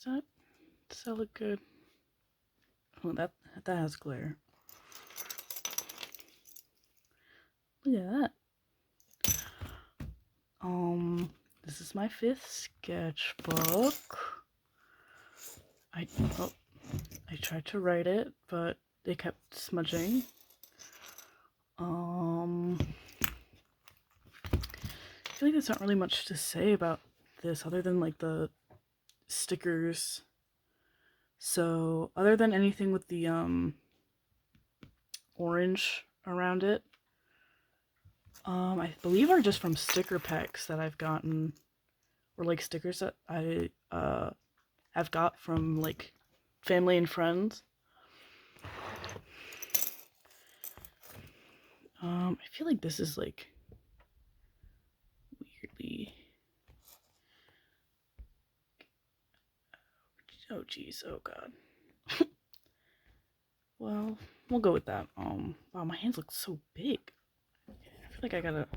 Does that look good? Oh, that has glare. Look at that. This is my 5th sketchbook. I tried to write it, but they kept smudging. I feel like there's not really much to say about this other than like the stickers. So other than anything with the orange around it, I believe are just from sticker packs that I've gotten, or like stickers that I have got from like family and friends. I feel like this is like weirdly. Oh geez, oh god. Well, we'll go with that. Wow, my hands look so big. I feel like I gotta.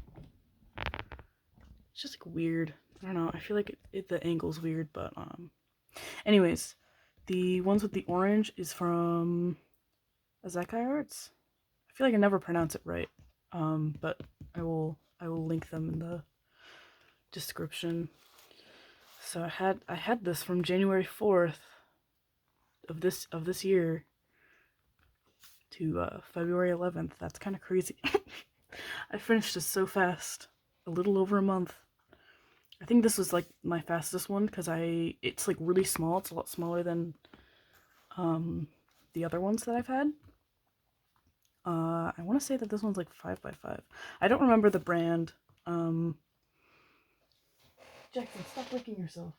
It's just like weird. I don't know. I feel like the angle's weird, but anyways, the ones with the orange is from Azakai Arts. I feel like I never pronounce it right. But I will link them in the description. So I had this from January 4th of this year to February 11th. That's kind of crazy. I finished this so fast. A little over a month. I think this was like my fastest one because it's like really small. It's a lot smaller than the other ones that I've had. I want to say that this one's like 5x5. I don't remember the brand. Jackson, stop licking yourself.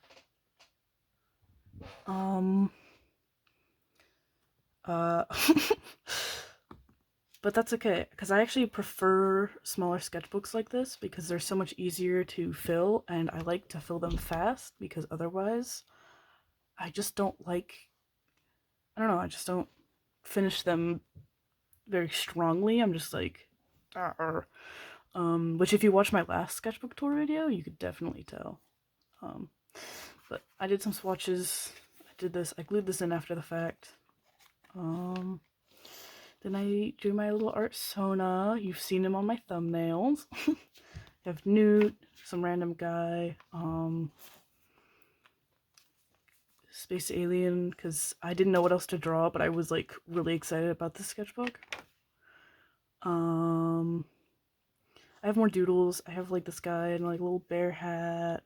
But that's okay, because I actually prefer smaller sketchbooks like this because they're so much easier to fill, and I like to fill them fast because otherwise I just don't like, I don't know, I just don't finish them very strongly. I'm just like, Arr. Which if you watch my last sketchbook tour video, you could definitely tell. But I did some swatches. I glued this in after the fact. Then I drew my little art Sona. You've seen him on my thumbnails. You have Newt, some random guy, Space Alien, because I didn't know what else to draw, but I was like really excited about this sketchbook. I have more doodles. I have like this guy in like a little bear hat.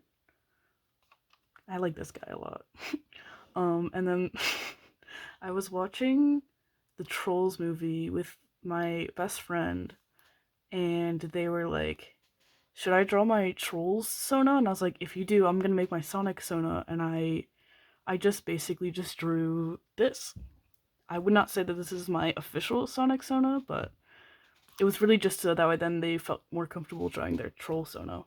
I like this guy a lot. And then I was watching the Trolls movie with my best friend, and they were like, should I draw my Trolls Sona? And I was like, if you do, I'm gonna make my Sonic Sona. And I just basically just drew this. I would not say that this is my official Sonic Sona, but it was really just so that way then they felt more comfortable drawing their Troll Sona.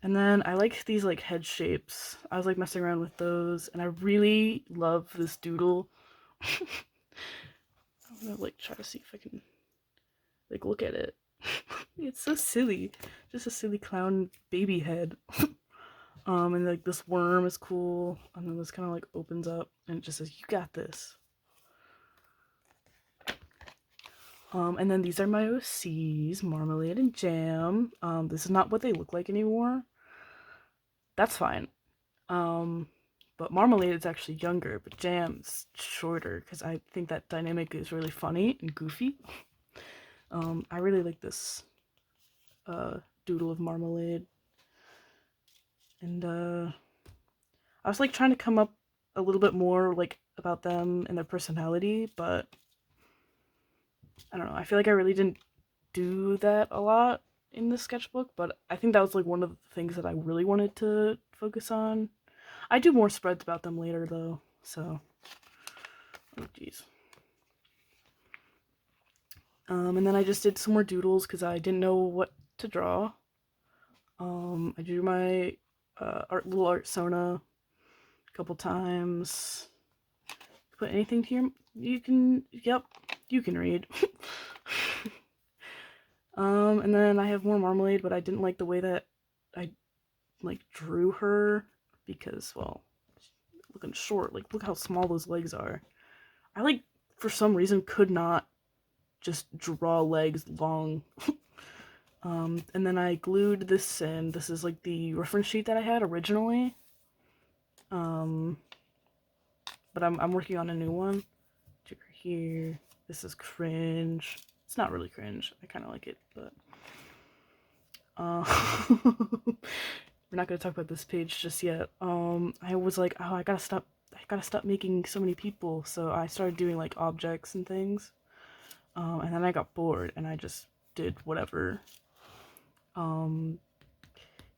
And then I like these like head shapes. I was like messing around with those, and I really love this doodle. I'm gonna like try to see if I can like look at it. It's so silly. Just a silly clown baby head. And like this worm is cool, and then this kind of like opens up and it just says, you got this. And then these are my OCs, Marmalade and Jam. This is not what they look like anymore. That's fine. But Marmalade is actually younger, but Jam's shorter, because I think that dynamic is really funny and goofy. I really like this doodle of Marmalade. And I was like trying to come up a little bit more like about them and their personality, but I don't know. I feel like I really didn't do that a lot in this sketchbook, but I think that was like one of the things that I really wanted to focus on. I do more spreads about them later though, so oh jeez. And then I just did some more doodles because I didn't know what to draw. I drew my little art Sona a couple times. Put anything here? You can, yep, you can read. And then I have more Marmalade, but I didn't like the way that I like drew her. because, well, looking short. Like, look how small those legs are. I, like, for some reason, could not just draw legs long. And then I glued this in. This is, like, the reference sheet that I had originally. But I'm working on a new one. Here. This is cringe. It's not really cringe. I kind of like it, but... we're not gonna talk about this page just yet. I was like, oh, I gotta stop making so many people. So I started doing like objects and things. And then I got bored and I just did whatever.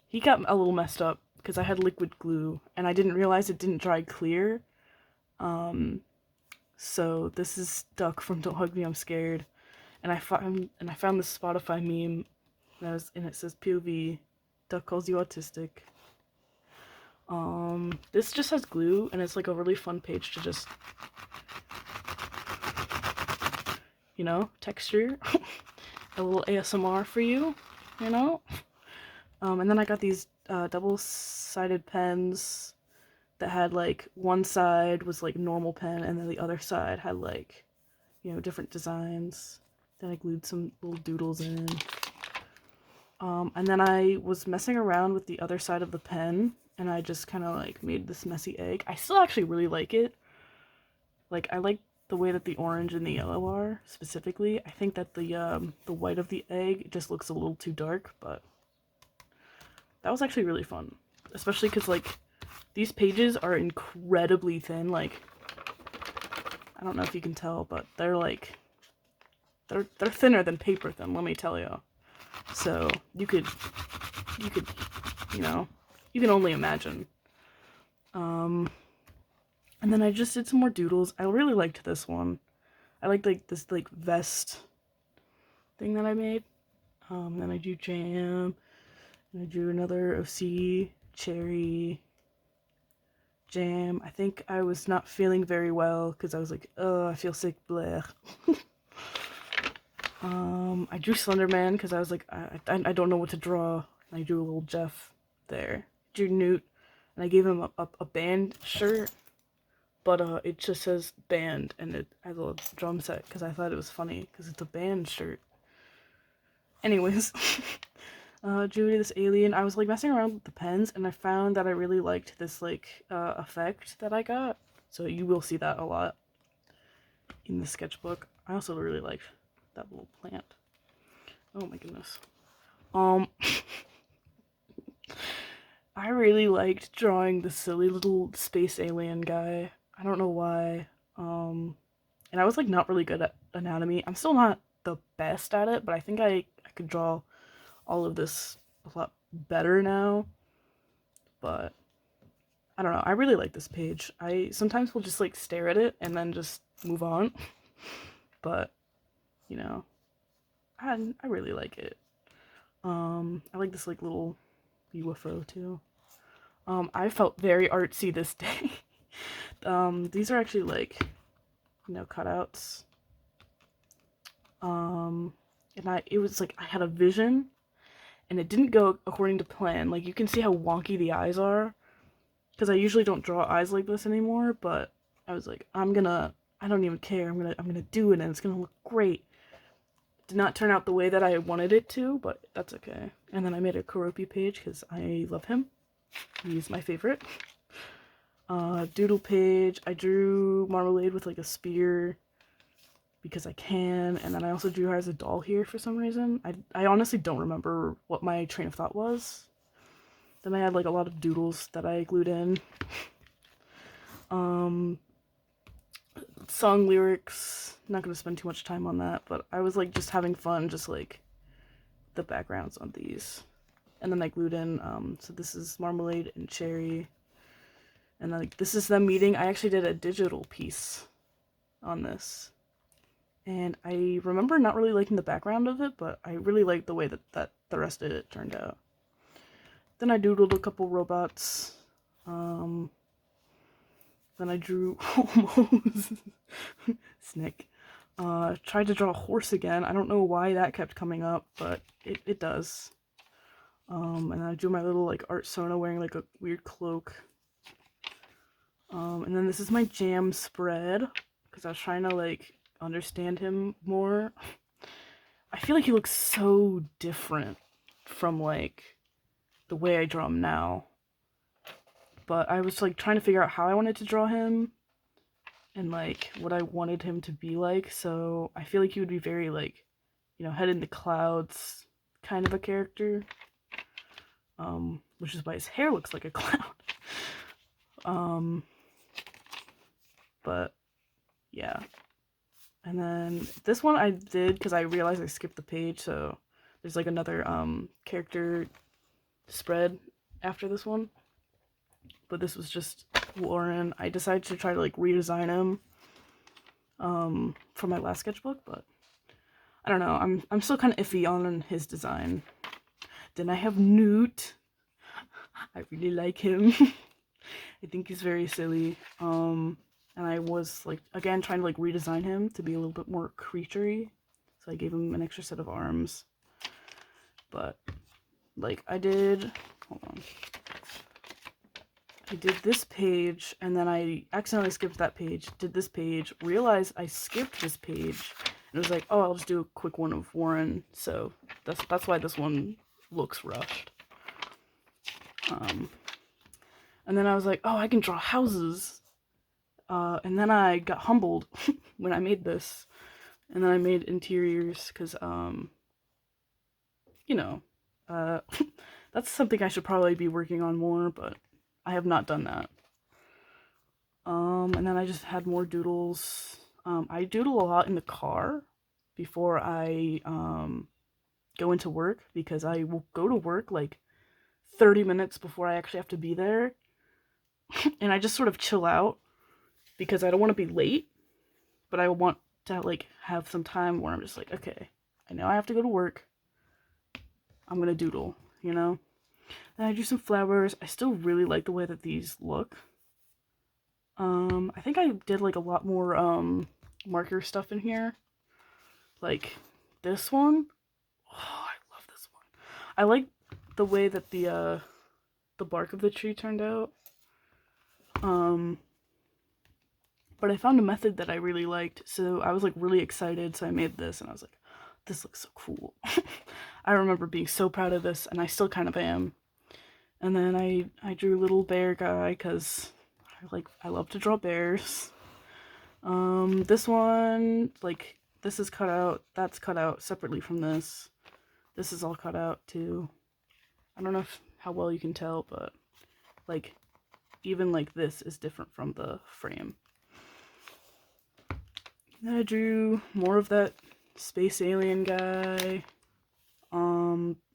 He got a little messed up because I had liquid glue and I didn't realize it didn't dry clear. So this is Duck from Don't Hug Me, I'm Scared. And I found this Spotify meme and it says POV, Duck calls you autistic. This just has glue and it's like a really fun page to just, you know, texture. A little ASMR for you, you know? And then I got these double-sided pens that had like one side was like normal pen and then the other side had like, you know, different designs. Then I glued some little doodles in. And then I was messing around with the other side of the pen and I just kind of like made this messy egg. I still actually really like it. Like, I like the way that the orange and the yellow are specifically. I think that the white of the egg just looks a little too dark, but that was actually really fun. Especially because, like, these pages are incredibly thin. Like, I don't know if you can tell, but they're like, they're thinner than paper thin, let me tell you. So you could, you know, you can only imagine. And then I just did some more doodles. I really liked this one. I liked like this like vest thing that I made. Then I do jam, and I drew another OC, cherry, jam. I think I was not feeling very well because I was like, oh, I feel sick, bleh. I drew Slenderman because I was like, I don't know what to draw. And I drew a little Jeff there. I drew Newt, and I gave him a band shirt, but it just says band, and it has a drum set because I thought it was funny because it's a band shirt. Anyways, drew this alien. I was like messing around with the pens, and I found that I really liked this like effect that I got. So you will see that a lot in the sketchbook. I also really liked that little plant. Oh my goodness. I really liked drawing the silly little space alien guy. I don't know why. And I was like not really good at anatomy. I'm still not the best at it, but I think I could draw all of this a lot better now. But I don't know. I really like this page. I sometimes will just like stare at it and then just move on. But you know, I really like it. I like this like little UFO too. I felt very artsy this day. These are actually like, you know, cutouts. And it was like I had a vision and it didn't go according to plan. Like, you can see how wonky the eyes are because I usually don't draw eyes like this anymore, but I was like, I don't even care. I'm gonna do it and it's gonna look great. Did not turn out the way that I wanted it to, but that's okay. And then I made a Karopi page because I love him. He's my favorite. Doodle page. I drew Marmalade with like a spear because I can, and then I also drew her as a doll here for some reason. I honestly don't remember what my train of thought was. Then I had like a lot of doodles that I glued in. Song lyrics, not gonna spend too much time on that, but I was like just having fun, just like the backgrounds on these. And then I glued in, so this is Marmalade and Cherry. And then like, this is them meeting. I actually did a digital piece on this. And I remember not really liking the background of it, but I really liked the way that the rest of it turned out. Then I doodled a couple robots. Then I drew almost Snick. Tried to draw a horse again. I don't know why that kept coming up, but it does. And I drew my little like art Sona wearing like a weird cloak. And then this is my jam spread, because I was trying to, like, understand him more. I feel like he looks so different from, like, the way I draw him now. But I was, like, trying to figure out how I wanted to draw him and, like, what I wanted him to be like. So I feel like he would be very, like, you know, head in the clouds kind of a character. Which is why his hair looks like a cloud. But yeah. And then this one I did because I realized I skipped the page, so there's like another character spread after this one. But this was just Lauren. I decided to try to like redesign him for my last sketchbook, but I don't know. I'm still kind of iffy on his design. Then I have Newt. I really like him. I think he's very silly. And I was like again trying to like redesign him to be a little bit more creaturey. So I gave him an extra set of arms. But like I did, hold on. I did this page and then I accidentally skipped that page, did this page, realized I skipped this page, and it was like, oh, I'll just do a quick one of Warren. So that's why this one looks rushed. And then I was like, oh, I can draw houses. And then I got humbled when I made this. And then I made interiors because, you know, that's something I should probably be working on more, but I have not done that. And then I just had more doodles. I doodle a lot in the car before I go into work because I will go to work like 30 minutes before I actually have to be there. And I just sort of chill out because I don't want to be late, but I want to like have some time where I'm just like, okay, I know I have to go to work. I'm gonna doodle, you know? Then I drew some flowers. I still really like the way that these look. I think I did like a lot more marker stuff in here. Like this one. Oh, I love this one. I like the way that the bark of the tree turned out. But I found a method that I really liked, so I was like really excited, so I made this and I was like, this looks so cool. I remember being so proud of this, and I still kind of am. And then I drew a little bear guy because I love to draw bears. This one, like, this is cut out, that's cut out separately from this. This is all cut out too. I don't know how well you can tell, but like even like this is different from the frame. Then I drew more of that space alien guy.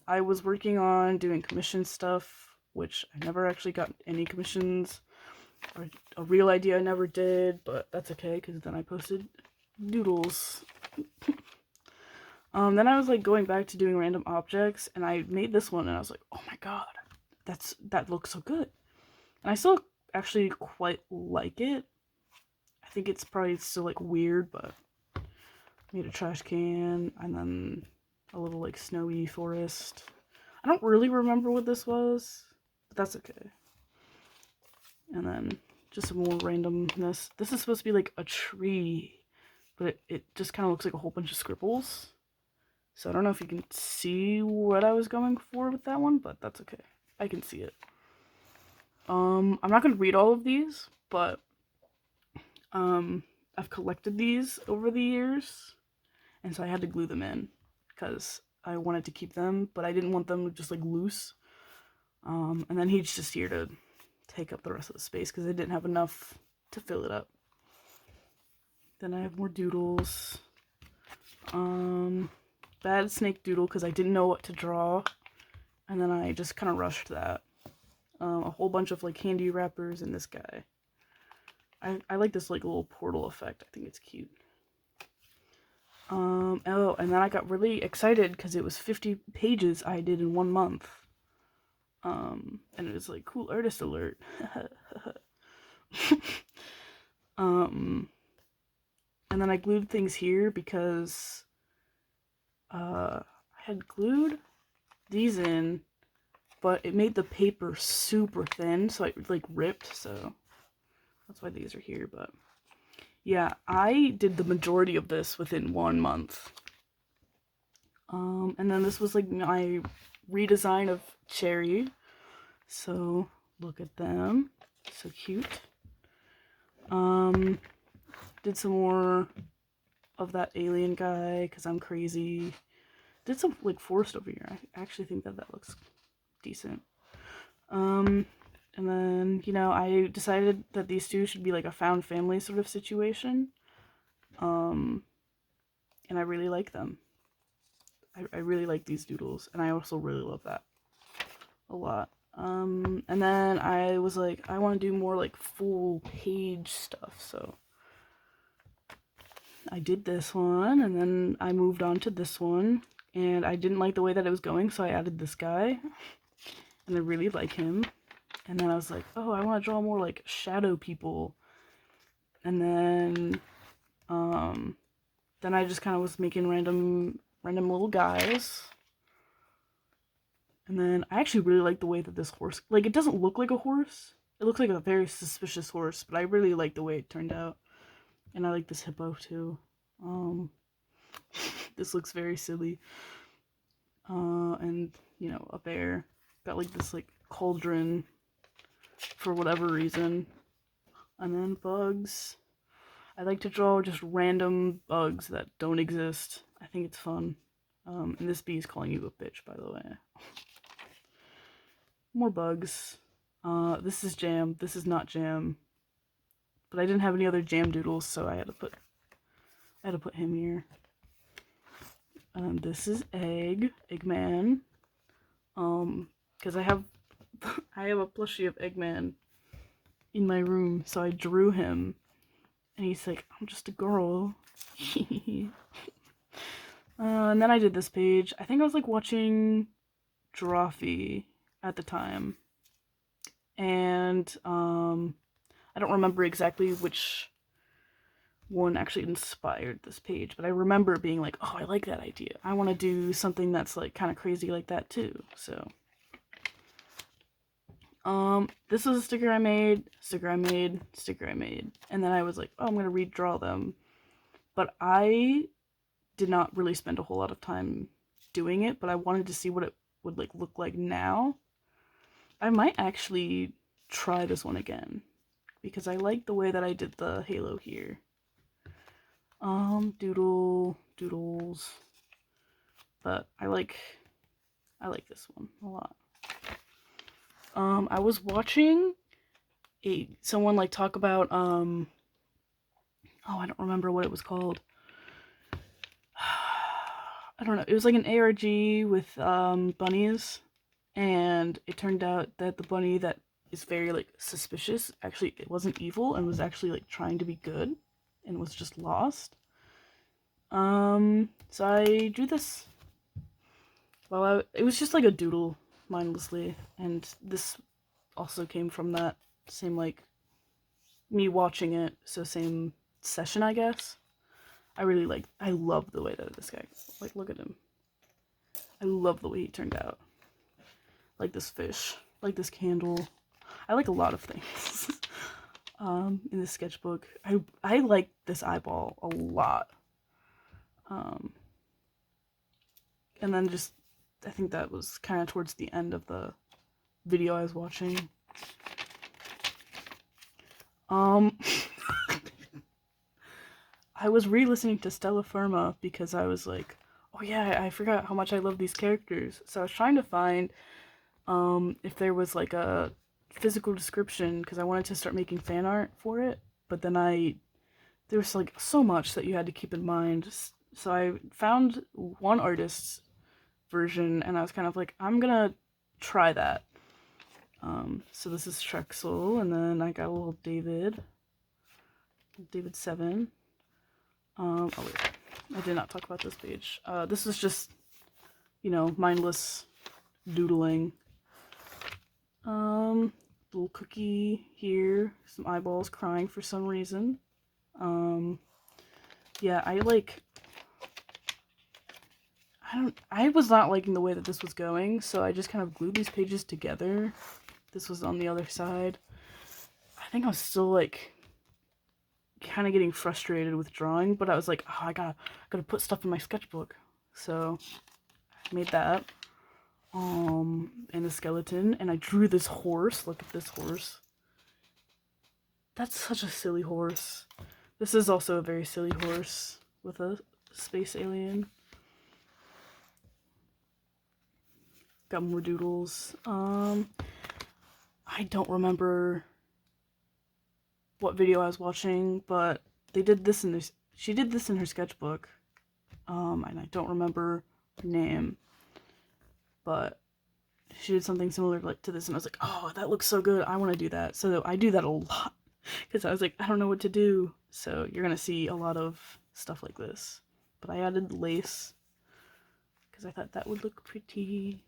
I was working on doing commission stuff, which I never actually got any commissions, or a real idea I never did, but that's okay because then I posted doodles. Then I was like going back to doing random objects, and I made this one, and I was like, oh my god, that looks so good. And I still actually quite like it. I think it's probably still like weird, but I made a trash can and then a little like snowy forest. I don't really remember what this was, but that's okay. And then just some more randomness. This is supposed to be like a tree, but it just kind of looks like a whole bunch of scribbles. So I don't know if you can see what I was going for with that one, but that's okay. I can see it. I'm not going to read all of these, but I've collected these over the years, and so I had to glue them in because I wanted to keep them, but I didn't want them just like loose. And then he's just here to take up the rest of the space because I didn't have enough to fill it up. Then I have more doodles. Bad snake doodle because I didn't know what to draw, and then I just kind of rushed that. A whole bunch of like candy wrappers and this guy. I like this like little portal effect. I think it's cute. Oh, and then I got really excited because it was 50 pages I did in 1 month. And it was like, cool artist alert. And then I glued things here because I had glued these in, but it made the paper super thin, so it like ripped, so That's why these are here, but yeah, I did the majority of this within 1 month. And then this was like my redesign of Cherry. So look at them. So cute. Did some more of that alien guy because I'm crazy. Did some like forest over here. I actually think that looks decent. And then, you know, I decided that these two should be like a found family sort of situation. And I really like them. I really like these doodles, and I also really love that a lot. And then I was like, I want to do more like full page stuff, so I did this one, and then I moved on to this one, and I didn't like the way that it was going, so I added this guy, and I really like him. And then I was like, oh, I want to draw more like shadow people. And then I just kind of was making random little guys. And then I actually really like the way that this horse, like, it doesn't look like a horse. It looks like a very suspicious horse, but I really like the way it turned out. And I like this hippo too. This looks very silly. And, you know, a bear. Got like this like cauldron for whatever reason. And then bugs. I like to draw just random bugs that don't exist. I think it's fun. And this bee is calling you a bitch, by the way. More bugs. This is Jam. This is not Jam. But I didn't have any other Jam doodles, so I had to put him here. This is Eggman. Because I have a plushie of Eggman in my room, so I drew him. And he's like, I'm just a girl. And then I did this page. I think I was like watching Drawfee at the time. And I don't remember exactly which one actually inspired this page, but I remember being like, oh, I like that idea. I want to do something that's like kind of crazy like that too. So this was a sticker I made, and then I was like, oh, I'm gonna redraw them. But I did not really spend a whole lot of time doing it, but I wanted to see what it would like look like now. I might actually try this one again because I like the way that I did the halo here. Doodles. But I like this one a lot. I was watching someone like talk about oh, I don't remember what it was called. I don't know. It was like an ARG with bunnies, and it turned out that the bunny that is very like suspicious, actually it wasn't evil and was actually like trying to be good and was just lost. So I drew this. Well, it was just like a doodle mindlessly, and this also came from that same like me watching it, so same session, I guess. I love the way that this guy, like, look at him. I love the way he turned out. Like this fish, like this candle. I like a lot of things in this sketchbook. I like this eyeball a lot. And then just, I think that was kind of towards the end of the video I was watching. I was re-listening to Stella Firma because I was like, oh yeah, I forgot how much I love these characters. So I was trying to find if there was like a physical description because I wanted to start making fan art for it, but then there was like so much that you had to keep in mind. So I found one artist's version and I was kind of like, I'm gonna try that. So this is Trexel, and then I got a little David 7. Oh wait, I did not talk about this page. This is just, you know, mindless doodling. Little cookie here, some eyeballs crying for some reason. Yeah, I was not liking the way that this was going, so I just kind of glued these pages together. This was on the other side. I think I was still like kind of getting frustrated with drawing, but I was like, oh, I gotta put stuff in my sketchbook. So I made that. And a skeleton, and I drew this horse. Look at this horse. That's such a silly horse. This is also a very silly horse with a space alien. Got more doodles. I don't remember what video I was watching, but they did this in this. She did this in her sketchbook. And I don't remember her name, but she did something similar like to this, and I was like, oh, that looks so good. I want to do that. So I do that a lot because I was like, I don't know what to do. So you're gonna see a lot of stuff like this. But I added lace because I thought that would look pretty.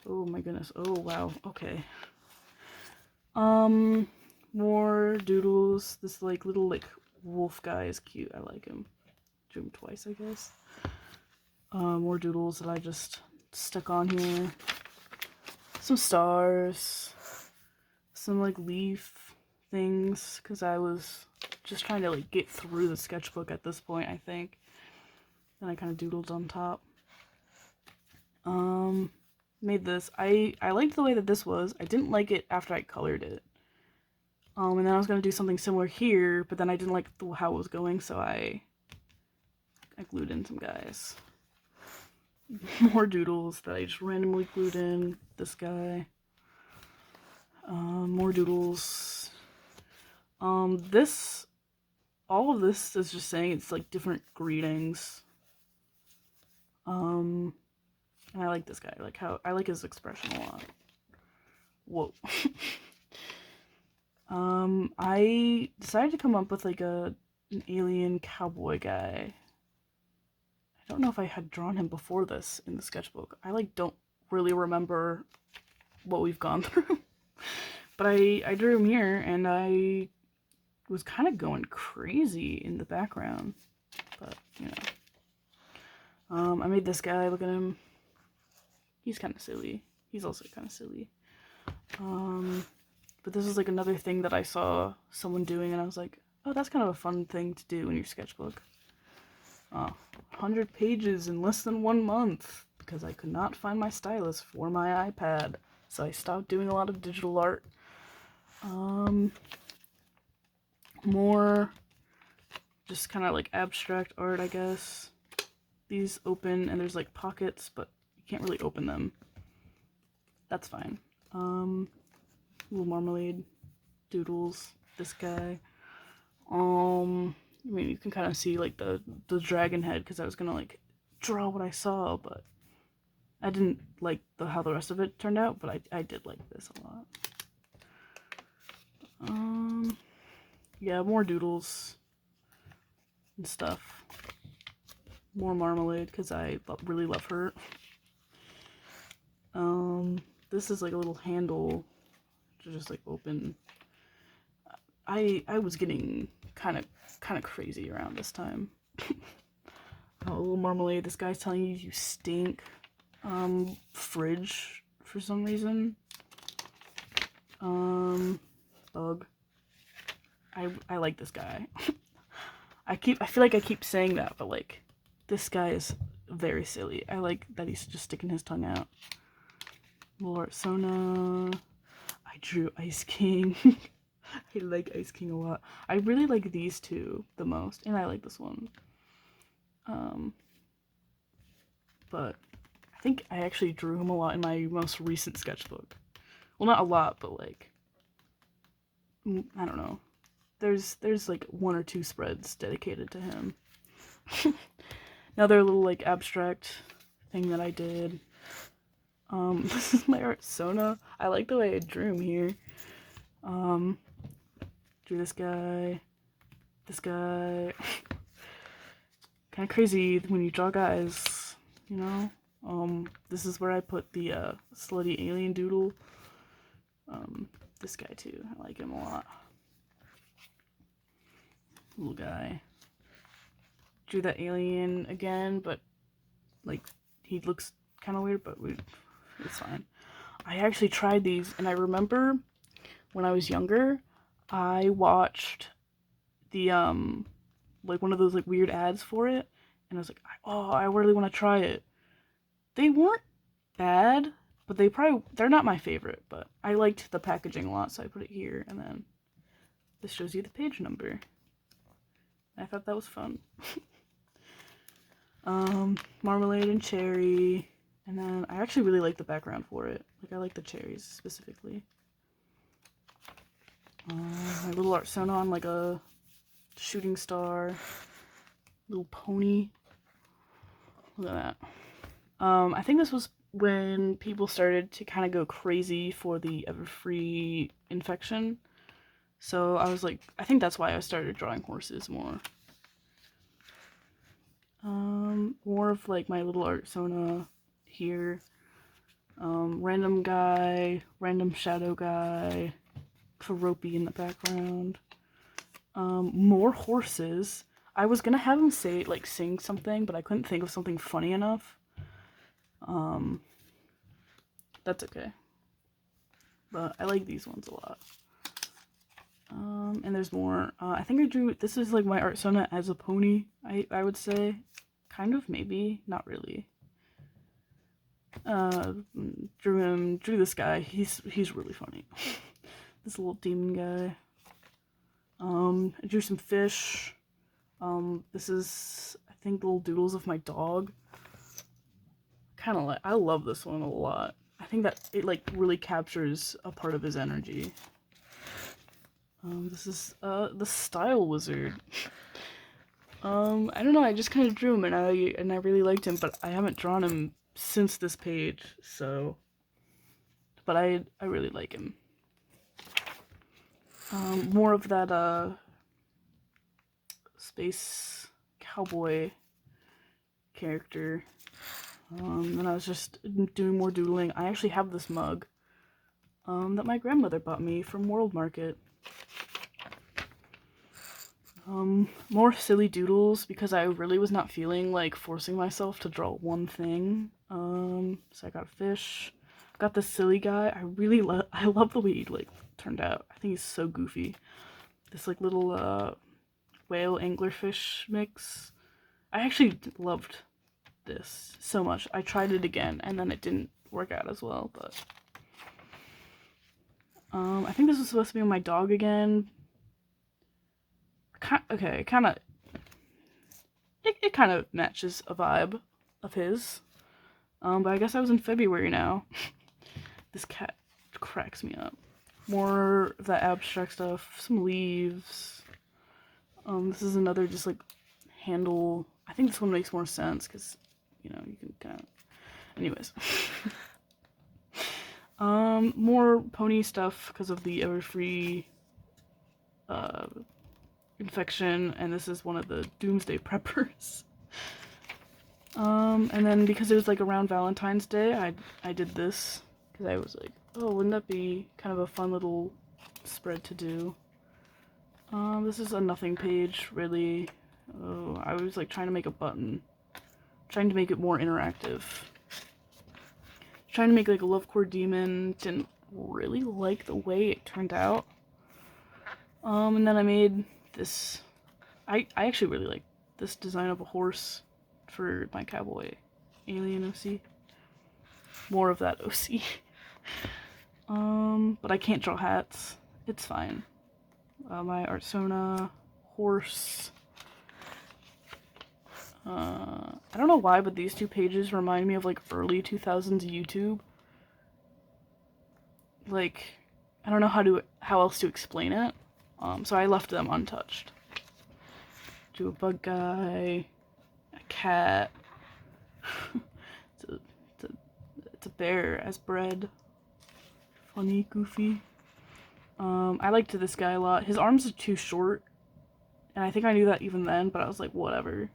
Oh my goodness. Oh wow. Okay. More doodles. This like little like wolf guy is cute. I like him. Drew him twice, I guess. More doodles that I just stuck on here. Some stars. Some like leaf things because I was just trying to like get through the sketchbook at this point, I think. Then I kind of doodled on top. Made this. I liked the way that this was. I didn't like it after I colored it. And then I was gonna do something similar here, but then I didn't like how it was going, so I glued in some guys. More doodles that I just randomly glued in. This guy. More doodles. All of this is just saying it's like different greetings. And I like this guy. I like his expression a lot. Whoa. I decided to come up with like an alien cowboy guy. I don't know if I had drawn him before this in the sketchbook. I like don't really remember what we've gone through. But I drew him here, and I was kind of going crazy in the background. But, you know. I made this guy. Look at him. He's kind of silly. He's also kind of silly. But this is like another thing that I saw someone doing, and I was like, oh, that's kind of a fun thing to do in your sketchbook. 100 pages in less than 1 month because I could not find my stylus for my iPad. So I stopped doing a lot of digital art. More just kind of like abstract art, I guess. These open and there's like pockets, but you can't really open them. That's fine. Little marmalade doodles. This guy. I mean, you can kind of see like the dragon head because I was gonna like draw what I saw, but I didn't like how the rest of it turned out. But I did like this a lot. Yeah, more doodles and stuff. More marmalade because I really love her. This is like a little handle to just like open. I was getting kind of crazy around this time. A little marmalade. This guy's telling you stink. Fridge for some reason. Bug. I like this guy. I feel like I keep saying that, but like this guy is very silly. I like that he's just sticking his tongue out. Lord Sona. I drew Ice King. I like Ice King a lot. I really like these two the most, and I like this one. But I think I actually drew him a lot in my most recent sketchbook. Well, not a lot, but like, I don't know. There's like 1 or 2 spreads dedicated to him. Another little like abstract thing that I did. This is my art Sona. I like the way I drew him here. Drew this guy. Kind of crazy when you draw guys, you know? This is where I put the slutty alien doodle. This guy too. I like him a lot. Little guy. Drew that alien again, but like he looks kind of weird, but it's fine. I actually tried these, and I remember when I was younger, I watched the like one of those like weird ads for it, and I was like, oh, I really want to try it. They weren't bad, but they're not my favorite, but I liked the packaging a lot, so I put it here, and then this shows you the page number. I thought that was fun. Marmalade and cherry, and then I actually really like the background for it. Like I like the cherries specifically. My little art sewn on like a shooting star, little pony. Look at that. I think this was when people started to kind of go crazy for the Everfree infection. So I was like, I think that's why I started drawing horses more. More of like my little art sona here. Random guy, random shadow guy, Karopi in the background. More horses. I was gonna have him sing something, but I couldn't think of something funny enough. That's okay. But I like these ones a lot. And there's more. I think I drew, this is like my art sona as a pony, I would say. Kind of, maybe, not really. Drew this guy. He's really funny. This little demon guy. I drew some fish. This is, I think, little doodles of my dog. Kind of like, I love this one a lot. I think that it like really captures a part of his energy. This is the Style Wizard. I don't know, I just kind of drew him and I really liked him, but I haven't drawn him since this page, so, but I really like him. More of that space cowboy character. And I was just doing more doodling. I actually have this mug that my grandmother bought me from World Market. More silly doodles because I really was not feeling like forcing myself to draw one thing. So I got a fish. Got this silly guy. I love the way he like turned out. I think he's so goofy. This like little whale anglerfish mix. I actually loved this so much. I tried it again and then it didn't work out as well, but I think this was supposed to be my dog again. Okay, it kind of matches a vibe of his. But I guess I was in February now. This cat cracks me up. More of that abstract stuff, some leaves. This is another just like handle. I think this one makes more sense because, you know, you can kind of. Anyways. More pony stuff because of the Everfree infection, and this is one of the Doomsday Preppers. And then because it was like around Valentine's Day, I did this because I was like, oh, wouldn't that be kind of a fun little spread to do? This is a nothing page, really. Oh, I was like trying to make a button, trying to make it more interactive. Trying to make like a love core demon. Didn't really like the way it turned out. And then I made this. I actually really like this design of a horse for my cowboy alien OC. More of that OC. But I can't draw hats. It's fine. My Artsona horse. I don't know why, but these two pages remind me of like early 2000s YouTube. Like, I don't know how else to explain it. So I left them untouched. Do a bug guy, a cat. It's a bear as bread. Funny, goofy. I liked this guy a lot. His arms are too short, and I think I knew that even then, but I was like, whatever.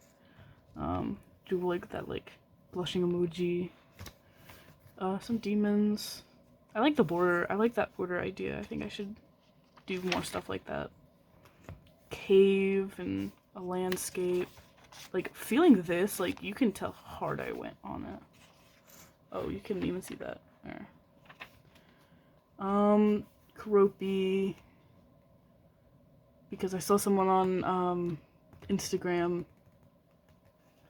Do like that like blushing emoji. Some demons. I like the border. I like that border idea. I think I should do more stuff like that. Cave and a landscape. Like, feeling this, like, you can tell how hard I went on it. Oh, you couldn't even see that. There. Karopi. because I saw someone on Instagram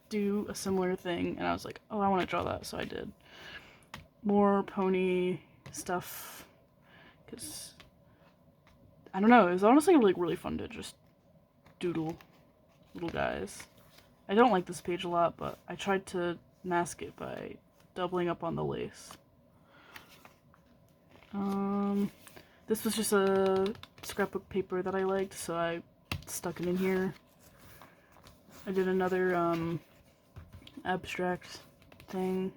do a similar thing, and I was like, oh, I want to draw that, so I did. More pony stuff, because, I don't know, it was honestly like really fun to just doodle little guys. I don't like this page a lot, but I tried to mask it by doubling up on the lace. This was just a scrapbook paper that I liked, so I stuck it in here. I did another abstract thing.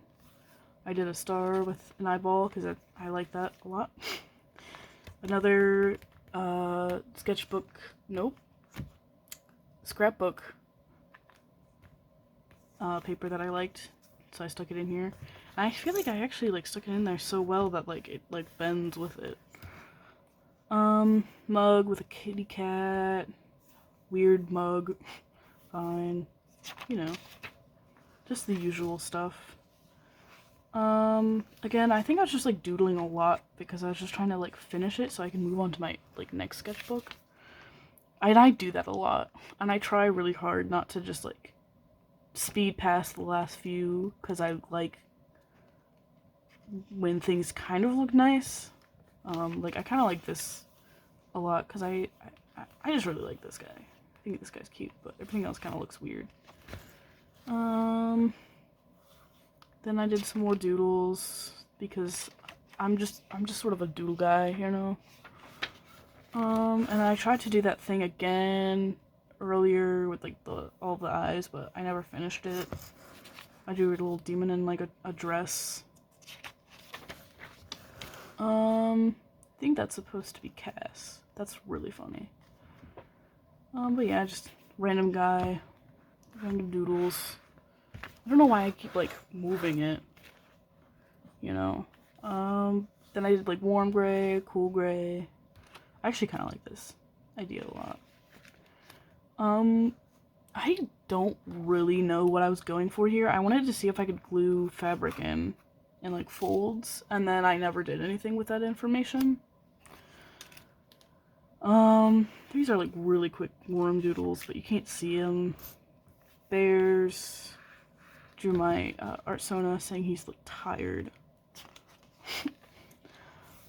I did a star with an eyeball because I like that a lot. Another scrapbook paper that I liked, so I stuck it in here. And I feel like I actually like stuck it in there so well that like it like bends with it. Mug with a kitty cat, weird mug, fine, you know, just the usual stuff. Again, I think I was just like doodling a lot because I was just trying to like finish it so I can move on to my like next sketchbook. And I do that a lot, and I try really hard not to just like speed past the last few because I like when things kind of look nice. Like I kind of like this a lot because I just really like this guy. I think this guy's cute, but everything else kind of looks weird. Then I did some more doodles because I'm just sort of a doodle guy, you know. And I tried to do that thing again earlier with like all the eyes, but I never finished it. I drew a little demon in like a dress. I think that's supposed to be Cass. That's really funny. But yeah, just random guy, random doodles. I don't know why I keep like moving it, you know. Then I did like warm gray, cool gray. I actually kind of like this idea a lot. I don't really know what I was going for here. I wanted to see if I could glue fabric in like folds, and then I never did anything with that information. These are like really quick worm doodles, but you can't see them. Bears. Drew my Artsona saying he's like tired.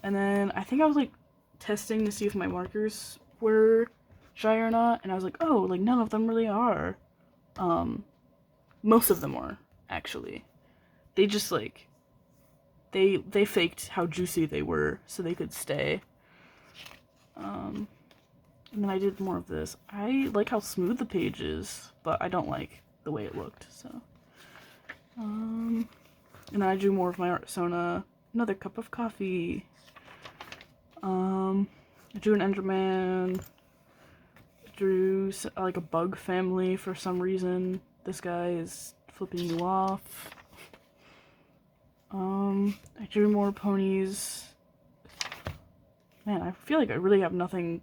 And then I think I was like testing to see if my markers were dry or not, and I was like, oh, like none of them really are. Most of them are, actually. They just like they faked how juicy they were so they could stay. And then I did more of this. I like how smooth the page is, but I don't like the way it looked, so. And then I drew more of my Artsona. Another cup of coffee. I drew an Enderman. Drew like a bug family for some reason. This guy is flipping you off. I drew more ponies. Man, I feel like I really have nothing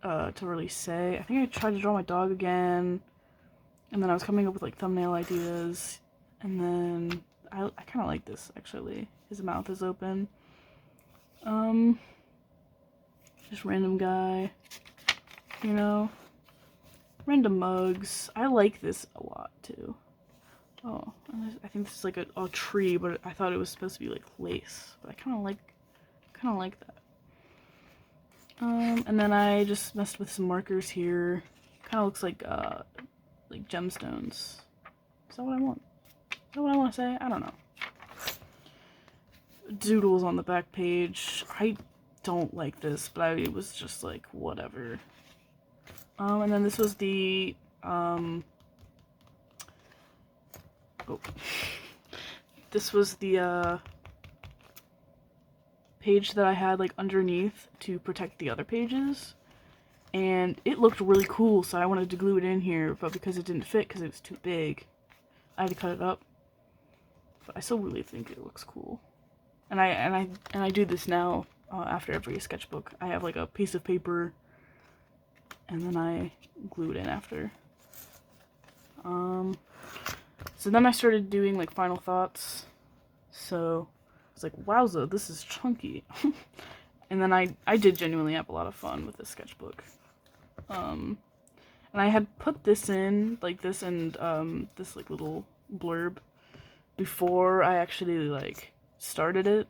to really say. I think I tried to draw my dog again, and then I was coming up with like thumbnail ideas, and then I kind of like this actually. His mouth is open. Just random guy, you know. Random mugs. I like this a lot too. Oh, I think this is like a tree, but I thought it was supposed to be like lace, but I kind of like that. And then I just messed with some markers here. Kind of looks like gemstones. Is that what I want? Is that what I want to say? I don't know. Doodles on the back page. I don't like this, but it was just like whatever. And then this was the this was the page that I had like underneath to protect the other pages, and it looked really cool, so I wanted to glue it in here, but because it didn't fit because it was too big, I had to cut it up. But I still really think it looks cool, and I do this now after every sketchbook. I have like a piece of paper, and then I glue it in after. So then I started doing like final thoughts. So it's like, wowza, this is chunky. And then I did genuinely have a lot of fun with this sketchbook. And I had put this in, like this and this like little blurb before I actually like started it.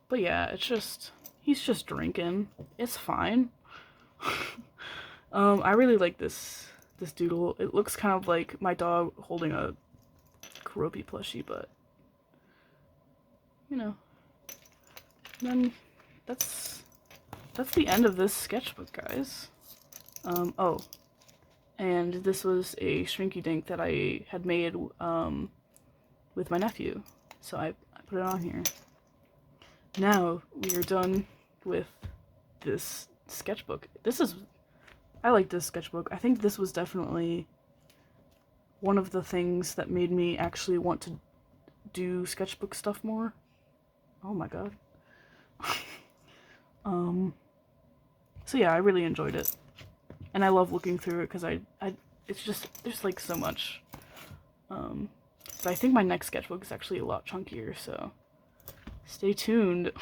But yeah, it's just he's just drinking. It's fine. I really like this doodle. It looks kind of like my dog holding a Keroppi plushie, but you know. Then that's the end of this sketchbook, guys. Oh, and this was a Shrinky Dink that I had made with my nephew, so I put it on here. Now we are done with this sketchbook. I like this sketchbook. I think this was definitely one of the things that made me actually want to do sketchbook stuff more. Oh my god. So yeah, I really enjoyed it. And I love looking through it because it's just, there's like so much. But I think my next sketchbook is actually a lot chunkier, so stay tuned.